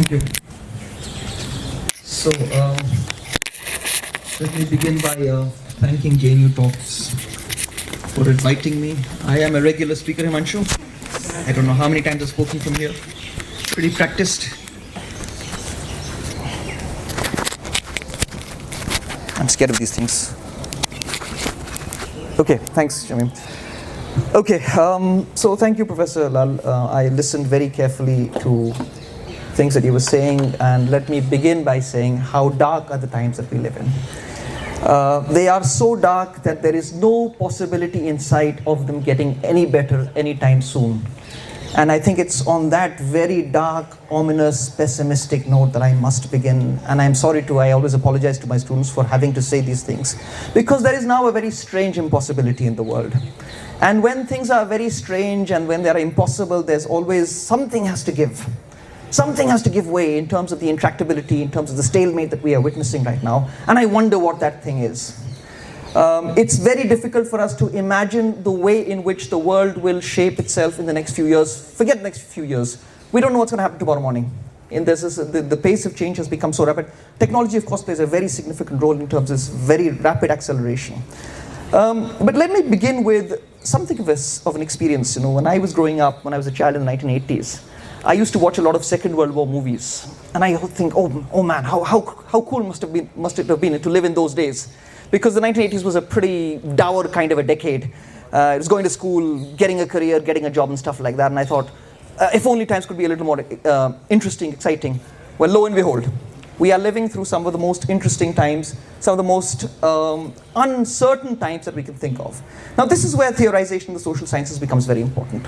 Thank you. So, let me begin by thanking JNU Talks for inviting me. I am a regular speaker, Himanshu. I don't know how many times I've spoken from here. Pretty practiced. I'm scared of these things. Okay, thanks, Jamim. Okay, so thank you, Professor Lal. I listened very carefully to things that you were saying, and let me begin by saying how dark are the times that we live in. They are so dark that there is no possibility in sight of them getting any better anytime soon. And I think it's on that very dark, ominous, pessimistic note that I must begin. And I'm sorry I always apologize to my students for having to say these things, because there is now a very strange impossibility in the world. And when things are very strange and when they are impossible, there's always something has to give. Something has to give way in terms of the intractability, in terms of the stalemate that we are witnessing right now. And I wonder what that thing is. It's very difficult for us to imagine the way in which the world will shape itself in the next few years. Forget the next few years. We don't know what's going to happen tomorrow morning. The pace of change has become so rapid. Technology, of course, plays a very significant role in terms of this very rapid acceleration. But let me begin with something of an experience. You know, when I was growing up, when I was a child in the 1980s, I used to watch a lot of Second World War movies. And I would think, oh man, how cool must it have been to live in those days. Because the 1980s was a pretty dour kind of a decade. It was going to school, getting a career, getting a job and stuff like that. And I thought, if only times could be a little more interesting, exciting. Well, lo and behold, we are living through some of the most interesting times, some of the most uncertain times that we can think of. Now, this is where theorization in the social sciences becomes very important.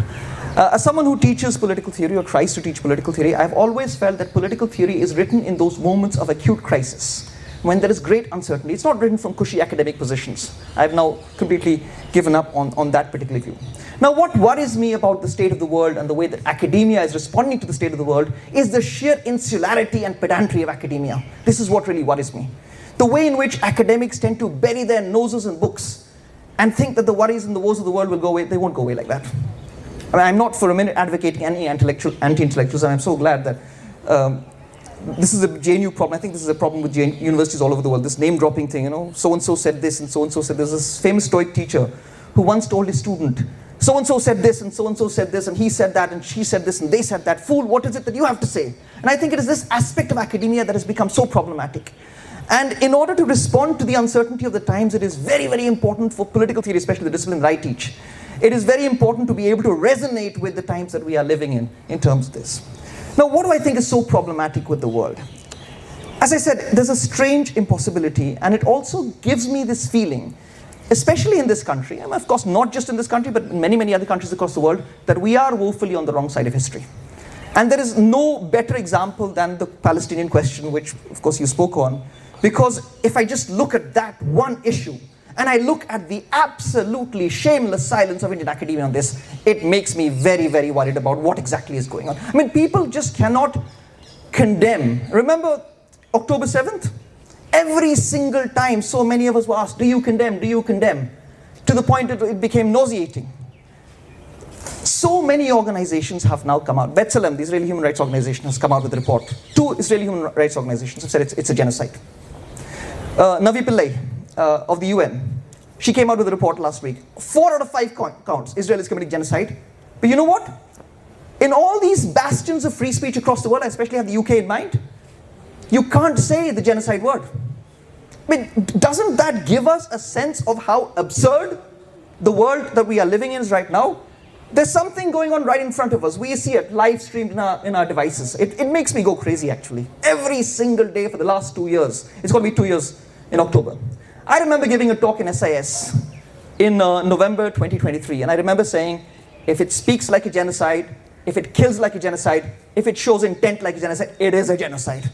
As someone who teaches political theory or tries to teach political theory, I've always felt that political theory is written in those moments of acute crisis, when there is great uncertainty. It's not written from cushy academic positions. I've now completely given up on that particular view. Now, what worries me about the state of the world and the way that academia is responding to the state of the world is the sheer insularity and pedantry of academia. This is what really worries me. The way in which academics tend to bury their noses in books and think that the worries and the woes of the world will go away. They won't go away like that. I mean, I'm not for a minute advocating any anti-intellectuals, and I'm so glad that this is a JNU problem. I think this is a problem with universities all over the world. This name-dropping thing, you know, so-and-so said this and so-and-so said this. There's this famous Stoic teacher who once told his student, so-and-so said this and so-and-so said this and he said that and she said this and they said that. Fool, what is it that you have to say? And I think it is this aspect of academia that has become so problematic. And in order to respond to the uncertainty of the times, it is very, very important for political theory, especially the discipline that I teach. It is very important to be able to resonate with the times that we are living in terms of this. Now, what do I think is so problematic with the world? As I said, there's a strange impossibility, and it also gives me this feeling, especially in this country, and of course not just in this country, but in many, many other countries across the world, that we are woefully on the wrong side of history. And there is no better example than the Palestinian question, which of course you spoke on, because if I just look at that one issue, and I look at the absolutely shameless silence of Indian academia on this, it makes me very, very worried about what exactly is going on. I mean, people just cannot condemn. Remember October 7th? Every single time so many of us were asked, do you condemn, do you condemn? To the point that it became nauseating. So many organizations have now come out. B'Tselem, the Israeli human rights organization, has come out with a report. 2 Israeli human rights organizations have said it's a genocide. Navi Pillai, of the UN. She came out with a report last week. 4 out of 5 counts, Israel is committing genocide. But you know what? In all these bastions of free speech across the world, I especially have the UK in mind, you can't say the genocide word. I mean, doesn't that give us a sense of how absurd the world that we are living in is right now? There's something going on right in front of us. We see it live streamed in our devices. It makes me go crazy, actually. Every single day for the last 2 years. It's going to be 2 years in October. I remember giving a talk in SIS in November 2023, and I remember saying, if it speaks like a genocide, if it kills like a genocide, if it shows intent like a genocide, it is a genocide.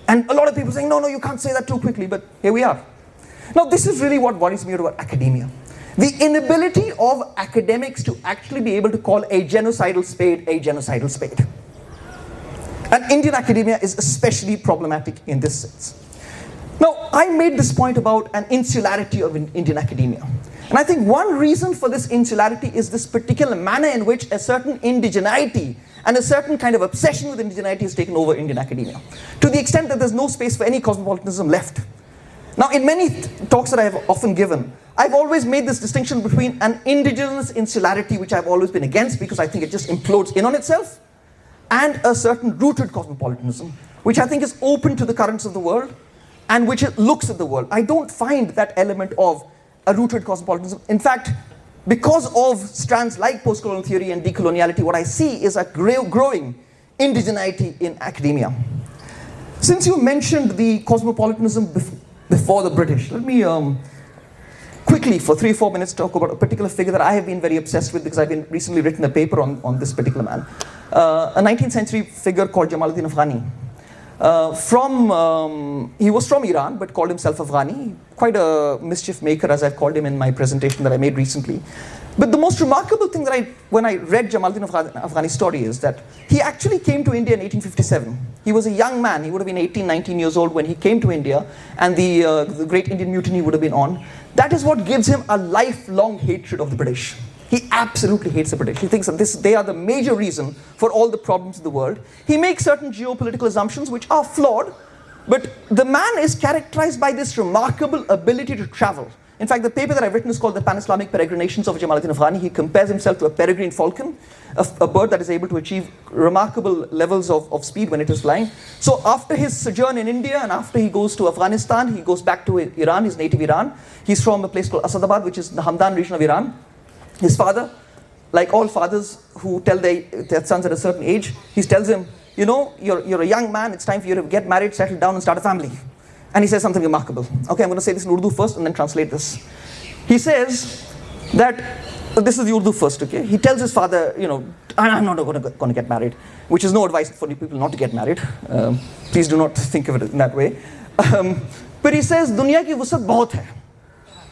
And a lot of people saying, no, you can't say that too quickly, but here we are. Now, this is really what worries me about academia. The inability of academics to actually be able to call a genocidal spade a genocidal spade. And Indian academia is especially problematic in this sense. Now, I made this point about an insularity of Indian academia. And I think one reason for this insularity is this particular manner in which a certain indigeneity and a certain kind of obsession with indigeneity has taken over Indian academia, to the extent that there's no space for any cosmopolitanism left. Now, in many talks that I have often given, I've always made this distinction between an indigenous insularity, which I've always been against because I think it just implodes in on itself, and a certain rooted cosmopolitanism, which I think is open to the currents of the world, and which looks at the world. I don't find that element of a rooted cosmopolitanism. In fact, because of strands like post-colonial theory and decoloniality, what I see is a growing indigeneity in academia. Since you mentioned the cosmopolitanism before the British, let me quickly, for 3 or 4 minutes, talk about a particular figure that I have been very obsessed with because I've been recently written a paper on this particular man. A 19th century figure called Jamaluddin Afghani. He was from Iran, but called himself Afghani. Quite a mischief maker, as I've called him in my presentation that I made recently. But the most remarkable thing that when I read Jamaluddin Afghani's story is that he actually came to India in 1857. He was a young man. He would have been 18, 19 years old when he came to India, and the Great Indian Mutiny would have been on. That is what gives him a lifelong hatred of the British. He absolutely hates the British. He thinks that they are the major reason for all the problems in the world. He makes certain geopolitical assumptions which are flawed, but the man is characterized by this remarkable ability to travel. In fact, the paper that I've written is called The Pan-Islamic Peregrinations of Jamaluddin Afghani. He compares himself to a peregrine falcon, a bird that is able to achieve remarkable levels of speed when it is flying. So after his sojourn in India and after he goes to Afghanistan, he goes back to Iran, his native Iran. He's from a place called Asadabad, which is the Hamdan region of Iran. His father, like all fathers who tell their sons at a certain age, he tells him, you know, you're a young man, it's time for you to get married, settle down and start a family. And he says something remarkable. Okay, I'm going to say this in Urdu first and then translate this. He says that, this is the Urdu first, okay? He tells his father, you know, I'm not going to get married, which is no advice for people not to get married. Please do not think of it in that way. But he says, Dunya ki wusat bahut hai.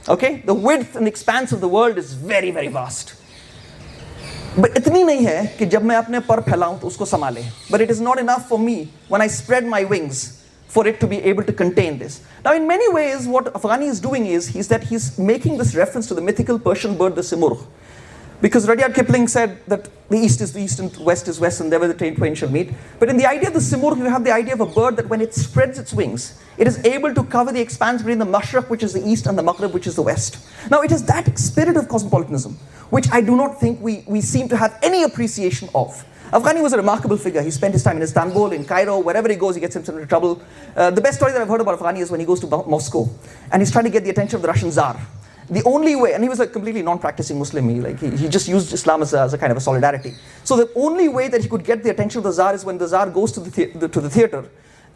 Okay, the width and expanse of the world is very, very vast. But itni nahi hai ki jab main apne par phailaun to usko samale. But it is not enough for me when I spread my wings for it to be able to contain this. Now, in many ways, what Afghani is doing is that he's making this reference to the mythical Persian bird, the simurgh. Because Rudyard Kipling said that the east is the east and west is west and there where the twain shall meet. But in the idea of the simurgh, you have the idea of a bird that when it spreads its wings, it is able to cover the expanse between the Mashriq, which is the east, and the Maghrib, which is the west. Now, it is that spirit of cosmopolitanism, which I do not think we seem to have any appreciation of. Afghani was a remarkable figure. He spent his time in Istanbul, in Cairo, wherever he goes, he gets himself into trouble. The best story that I've heard about Afghani is when he goes to Moscow, and he's trying to get the attention of the Russian Tsar. The only way, and he was a completely non-practicing Muslim, he just used Islam as a kind of a solidarity. So the only way that he could get the attention of the Tsar is when the Tsar goes to the theater,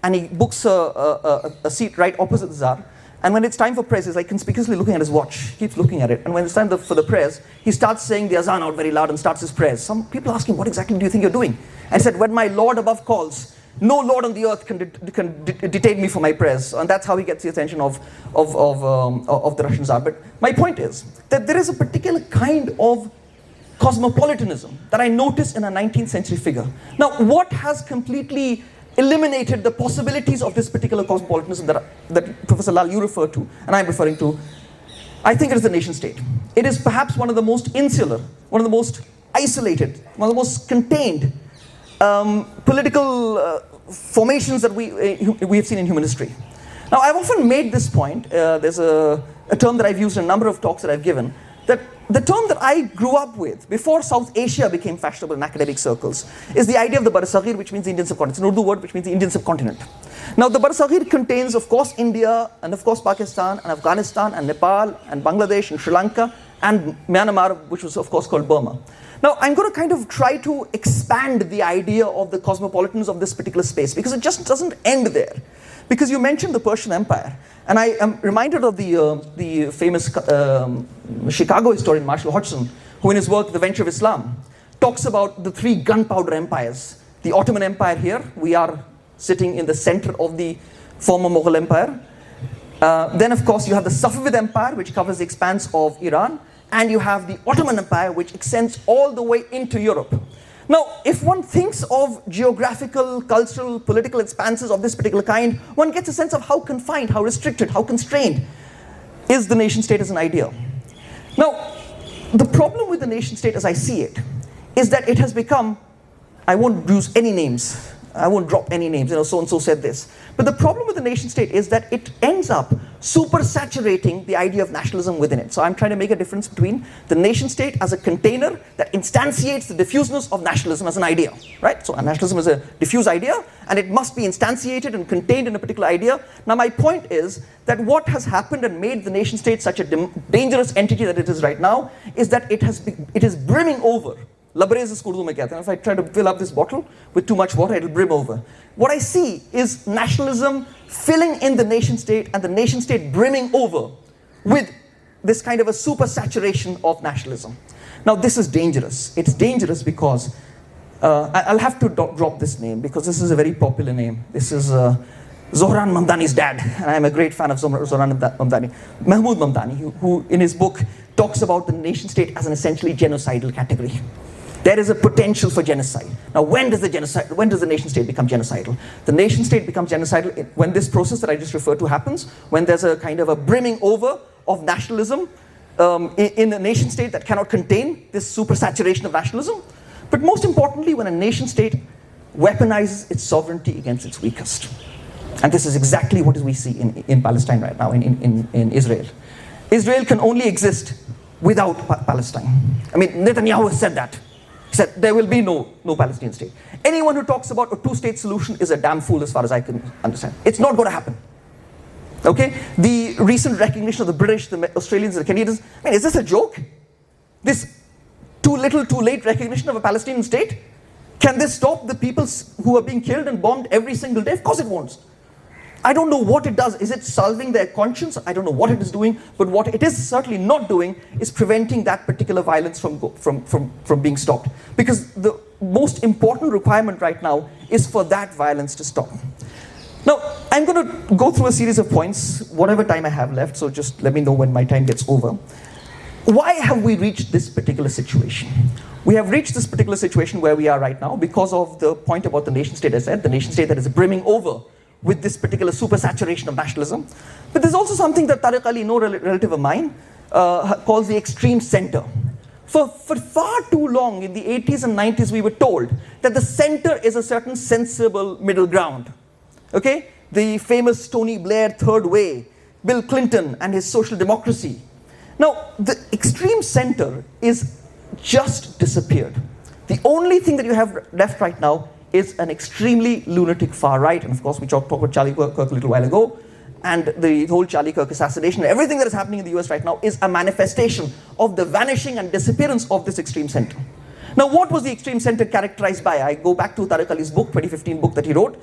and he books a seat right opposite the Tsar. And when it's time for prayers, he's like conspicuously looking at his watch, keeps looking at it. And when it's time for the prayers, he starts saying the azan out very loud and starts his prayers. Some people ask him, what exactly do you think you're doing? And he said, when my Lord above calls, no Lord on the earth can detain me from my prayers. And that's how he gets the attention of the Russian Tsar. But my point is that there is a particular kind of cosmopolitanism that I noticed in a 19th century figure. Now, what has completely eliminated the possibilities of this particular cosmopolitanism that Professor Lal, you refer to, and I'm referring to? I think it is the nation state. It is perhaps one of the most insular, one of the most isolated, one of the most contained political formations that we have seen in human history. Now, I've often made this point. There's a term that I've used in a number of talks that I've given, that the term that I grew up with before South Asia became fashionable in academic circles is the idea of the Bar-e-Saghir, which means the Indian subcontinent. It's an Urdu word which means the Indian subcontinent. Now, the Bar-e-Saghir contains, of course, India, and of course, Pakistan, and Afghanistan, and Nepal, and Bangladesh, and Sri Lanka, and Myanmar, which was, of course, called Burma. Now, I'm going to kind of try to expand the idea of the cosmopolitans of this particular space, because it just doesn't end there. Because you mentioned the Persian Empire, and I am reminded of the famous Chicago historian Marshall Hodgson, who in his work, The Venture of Islam, talks about the three gunpowder empires. The Ottoman Empire here, we are sitting in the center of the former Mughal Empire. Then, of course, you have the Safavid Empire, which covers the expanse of Iran, and you have the Ottoman Empire, which extends all the way into Europe. Now, if one thinks of geographical, cultural, political expanses of this particular kind, one gets a sense of how confined, how restricted, how constrained is the nation state as an idea. Now, the problem with the nation state as I see it is that it has become I won't use any names. I won't drop any names, so-and-so said this. But the problem with the nation state is that it ends up super saturating the idea of nationalism within it. So I'm trying to make a difference between the nation state as a container that instantiates the diffuseness of nationalism as an idea, right? So nationalism is a diffuse idea, and it must be instantiated and contained in a particular idea. Now my point is that what has happened and made the nation state such a dangerous entity that it is right now is that it is brimming over. Labrez is Urdu mein kehte hain. If I try to fill up this bottle with too much water, it'll brim over. What I see is nationalism filling in the nation state and the nation state brimming over with this kind of a super saturation of nationalism. Now this is dangerous. It's dangerous because I'll have to drop this name because this is a very popular name. This is Zohran Mamdani's dad, and I'm a great fan of Zohran Mamdani. Mahmoud Mamdani, who in his book talks about the nation state as an essentially genocidal category. There is a potential for genocide. Now, when does the nation state become genocidal? The nation state becomes genocidal when this process that I just referred to happens, when there's a kind of a brimming over of nationalism in a nation state that cannot contain this supersaturation of nationalism. But most importantly, when a nation state weaponizes its sovereignty against its weakest. And this is exactly what we see in Palestine right now, in Israel. Israel can only exist without Palestine. I mean, Netanyahu has said that. He said there will be no Palestinian state. Anyone who talks about a two-state solution is a damn fool as far as I can understand. It's not going to happen. Okay? The recent recognition of the British, the Australians, the Canadians, I mean, is this a joke? This too little, too late recognition of a Palestinian state? Can this stop the people who are being killed and bombed every single day? Of course it won't. I don't know what it does. Is it solving their conscience? I don't know what it is doing, but what it is certainly not doing is preventing that particular violence from being stopped. Because the most important requirement right now is for that violence to stop. Now, I'm going to go through a series of points, whatever time I have left, so just let me know when my time gets over. Why have we reached this particular situation? We have reached this particular situation where we are right now because of the point about the nation state, I said, the nation state that is brimming over with this particular supersaturation of nationalism. But there's also something that Tariq Ali, no relative of mine, calls the extreme center. For far too long in the 80s and 90s, we were told that the center is a certain sensible middle ground. Okay? The famous Tony Blair third way, Bill Clinton and his social democracy. Now, the extreme center is just disappeared. The only thing that you have left right now is an extremely lunatic far right. And of course, we talked about Charlie Kirk a little while ago. And the whole Charlie Kirk assassination, everything that is happening in the US right now is a manifestation of the vanishing and disappearance of this extreme center. Now, what was the extreme center characterized by? I go back to Tariq Ali's book, 2015 book that he wrote.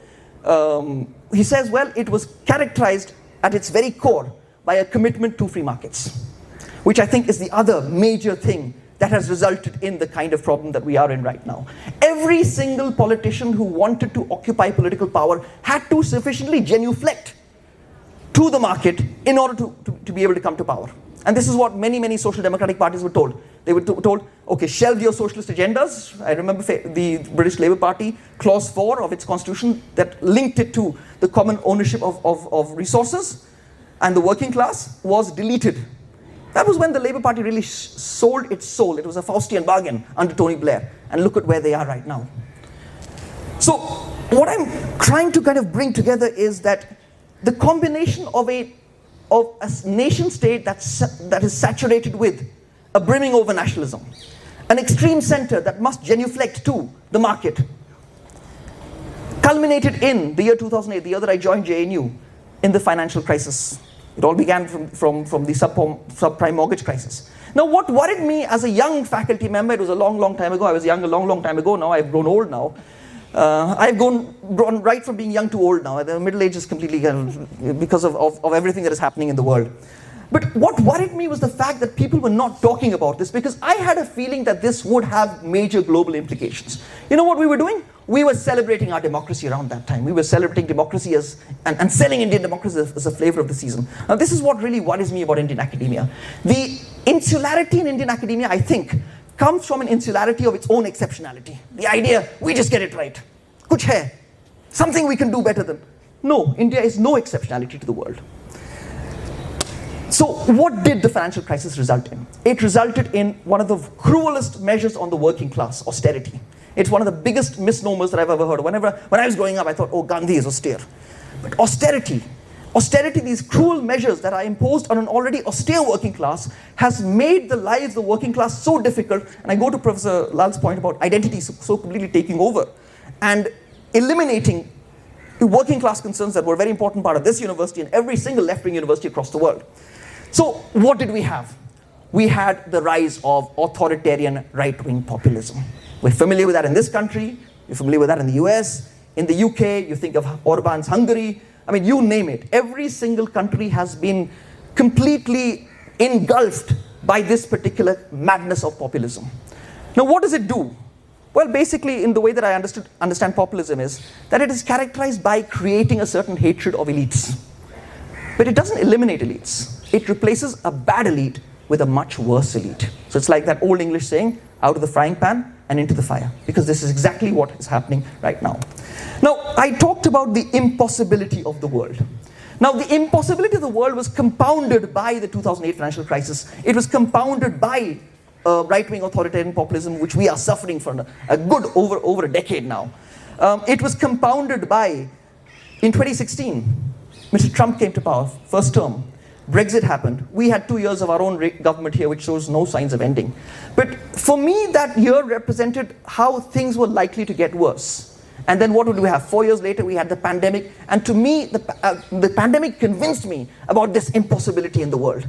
He says, well, it was characterized at its very core by a commitment to free markets, which I think is the other major thing that has resulted in the kind of problem that we are in right now. Every single politician who wanted to occupy political power had to sufficiently genuflect to the market in order to be able to come to power. And this is what many social democratic parties were told. They were told, okay, shelve your socialist agendas. I remember the British Labour Party, clause 4 of its constitution that linked it to the common ownership of resources and the working class was deleted. That was when the Labour Party really sold its soul. It was a Faustian bargain under Tony Blair. And look at where they are right now. So what I'm trying to kind of bring together is that the combination of a nation state that is saturated with a brimming over nationalism, an extreme center that must genuflect to the market, culminated in the year 2008, the year that I joined JNU, in the financial crisis. It all began from the subprime mortgage crisis. Now, what worried me as a young faculty member, it was a long time ago. I was young a long time ago. Now I've grown old now. I've grown right from being young to old now. The middle age is completely because of everything that is happening in the world. But what worried me was the fact that people were not talking about this because I had a feeling that this would have major global implications. You know what we were doing? We were celebrating our democracy around that time. We were celebrating democracy and selling Indian democracy as a flavor of the season. Now this is what really worries me about Indian academia. The insularity in Indian academia, I think, comes from an insularity of its own exceptionality. The idea, we just get it right. Kuch hai. Something we can do better than. No, India is no exceptionality to the world. So what did the financial crisis result in? It resulted in one of the cruelest measures on the working class, austerity. It's one of the biggest misnomers that I've ever heard. When I was growing up, I thought, oh, Gandhi is austere. But austerity, these cruel measures that are imposed on an already austere working class, has made the lives of the working class so difficult. And I go to Professor Lal's point about identity so completely taking over and eliminating the working class concerns that were a very important part of this university and every single left-wing university across the world. So what did we have? We had the rise of authoritarian right-wing populism. We're familiar with that in this country. You're familiar with that in the US. In the UK, you think of Orban's Hungary. I mean, you name it. Every single country has been completely engulfed by this particular madness of populism. Now, what does it do? Well, basically, in the way that I understand populism is that it is characterized by creating a certain hatred of elites. But it doesn't eliminate elites. It replaces a bad elite with a much worse elite. So it's like that old English saying, out of the frying pan and into the fire, because this is exactly what is happening right now. Now, I talked about the impossibility of the world. Now, the impossibility of the world was compounded by the 2008 financial crisis. It was compounded by right-wing authoritarian populism, which we are suffering for a good over a decade now. It was compounded by, in 2016, Mr. Trump came to power, first term. Brexit happened. We had 2 years of our own government here, which shows no signs of ending. But for me, that year represented how things were likely to get worse. And then what would we have? 4 years later, we had the pandemic. And to me, the pandemic convinced me about this impossibility in the world.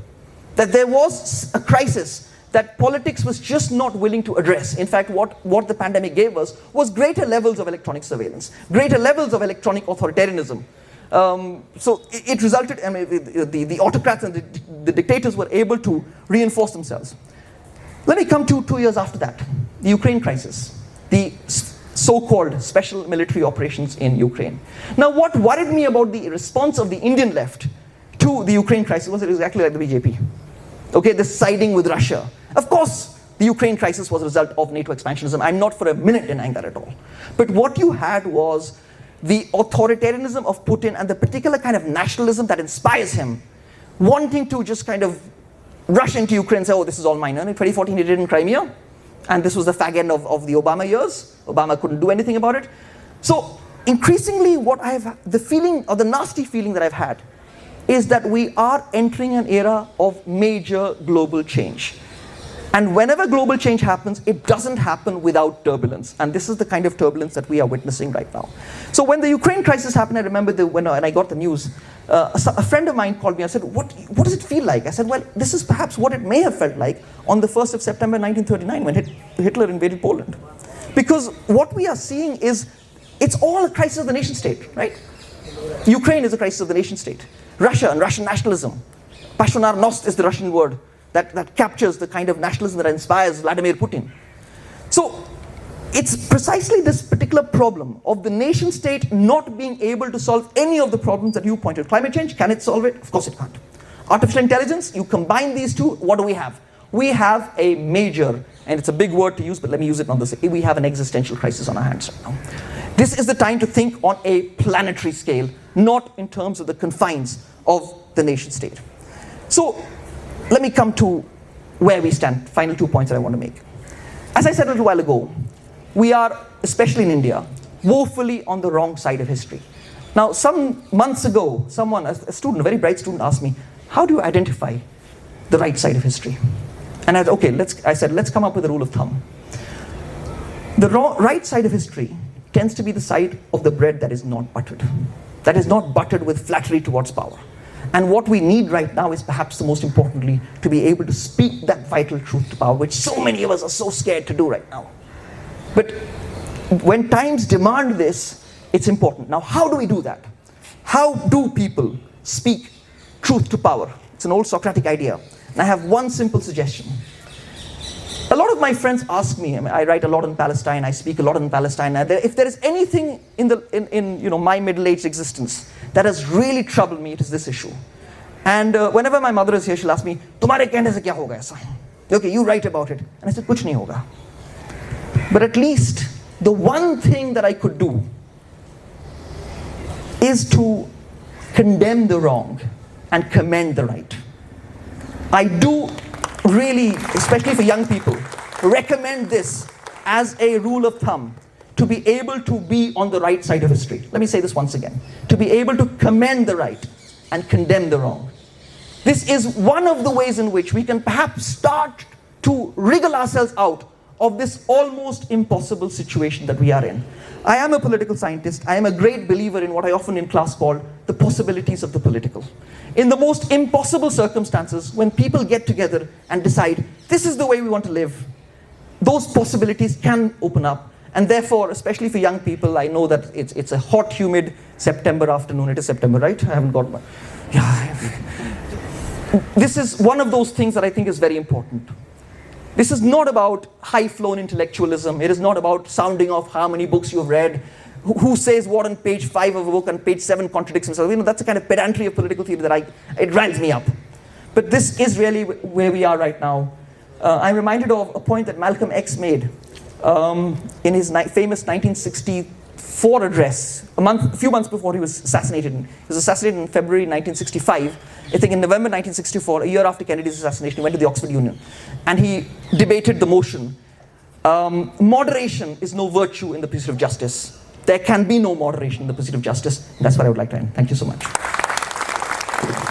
That there was a crisis that politics was just not willing to address. In fact, what the pandemic gave us was greater levels of electronic surveillance, greater levels of electronic authoritarianism. So it resulted, I mean, the autocrats and the dictators were able to reinforce themselves. Let me come to 2 years after that, the Ukraine crisis, the so-called special military operations in Ukraine. Now, what worried me about the response of the Indian left to the Ukraine crisis was exactly like the BJP. Okay, the siding with Russia. Of course, the Ukraine crisis was a result of NATO expansionism. I'm not for a minute denying that at all. But what you had was the authoritarianism of Putin and the particular kind of nationalism that inspires him, wanting to just kind of rush into Ukraine and say, oh, this is all mine. And in 2014, he did in Crimea, and this was the fag end of the Obama years. Obama couldn't do anything about it. So increasingly, the feeling, or the nasty feeling that I've had, is that we are entering an era of major global change. And whenever global change happens, it doesn't happen without turbulence. And this is the kind of turbulence that we are witnessing right now. So when the Ukraine crisis happened, I remember when I got the news, a friend of mine called me and said, what does it feel like? I said, well, this is perhaps what it may have felt like on the 1st of September 1939 when Hitler invaded Poland. Because what we are seeing is, it's all a crisis of the nation state, right? Ukraine is a crisis of the nation state. Russia and Russian nationalism. Pashtunarnost is the Russian word that captures the kind of nationalism that inspires Vladimir Putin. So it's precisely this particular problem of the nation state not being able to solve any of the problems that you pointed. Climate change, can it solve it? Of course it can't. Artificial intelligence, you combine these two, what do we have? We have a major, and it's a big word to use, but let me use it on this. We have an existential crisis on our hands right now. This is the time to think on a planetary scale, not in terms of the confines of the nation state. So let me come to where we stand. Final 2 points that I want to make. As I said a little while ago, we are, especially in India, woefully on the wrong side of history. Now, some months ago, someone, a student, a very bright student, asked me, how do you identify the right side of history? And I said, let's come up with a rule of thumb. The right side of history tends to be the side of the bread that is not buttered. That is not buttered with flattery towards power. And what we need right now is perhaps the most importantly, to be able to speak that vital truth to power, which so many of us are so scared to do right now. But when times demand this, it's important. Now, how do we do that? How do people speak truth to power? It's an old Socratic idea. And I have one simple suggestion. A lot of my friends ask me, I write a lot on Palestine, I speak a lot on Palestine. If there is anything in my middle-aged existence that has really troubled me, it is this issue. And whenever my mother is here, she'll ask me, "Tumhare kehne se kya hoga aisa?" Okay, you write about it. And I said, "Kuch nahi hoga." But at least the one thing that I could do is to condemn the wrong and commend the right. I do really, especially for young people, recommend this as a rule of thumb, to be able to be on the right side of history. Let me say this once again. To be able to commend the right and condemn the wrong. This is one of the ways in which we can perhaps start to wriggle ourselves out of this almost impossible situation that we are in. I am a political scientist. I am a great believer in what I often in class call the possibilities of the political. In the most impossible circumstances, when people get together and decide, this is the way we want to live, those possibilities can open up. And therefore, especially for young people, I know that it's a hot, humid September afternoon. It is September, right? I haven't got one. Yeah. This is one of those things that I think is very important. This is not about high-flown intellectualism. It is not about sounding off how many books you've read, who says what on page 5 of a book and page 7 contradicts himself. You know, that's the kind of pedantry of political theory that it riles me up. But this is really where we are right now. I'm reminded of a point that Malcolm X made in his famous 1964 address, a few months before he was assassinated. He was assassinated in February 1965. I think in November 1964, a year after Kennedy's assassination, he went to the Oxford Union. And he debated the motion. Moderation is no virtue in the pursuit of justice. There can be no moderation in the pursuit of justice. That's what I would like to end. Thank you so much.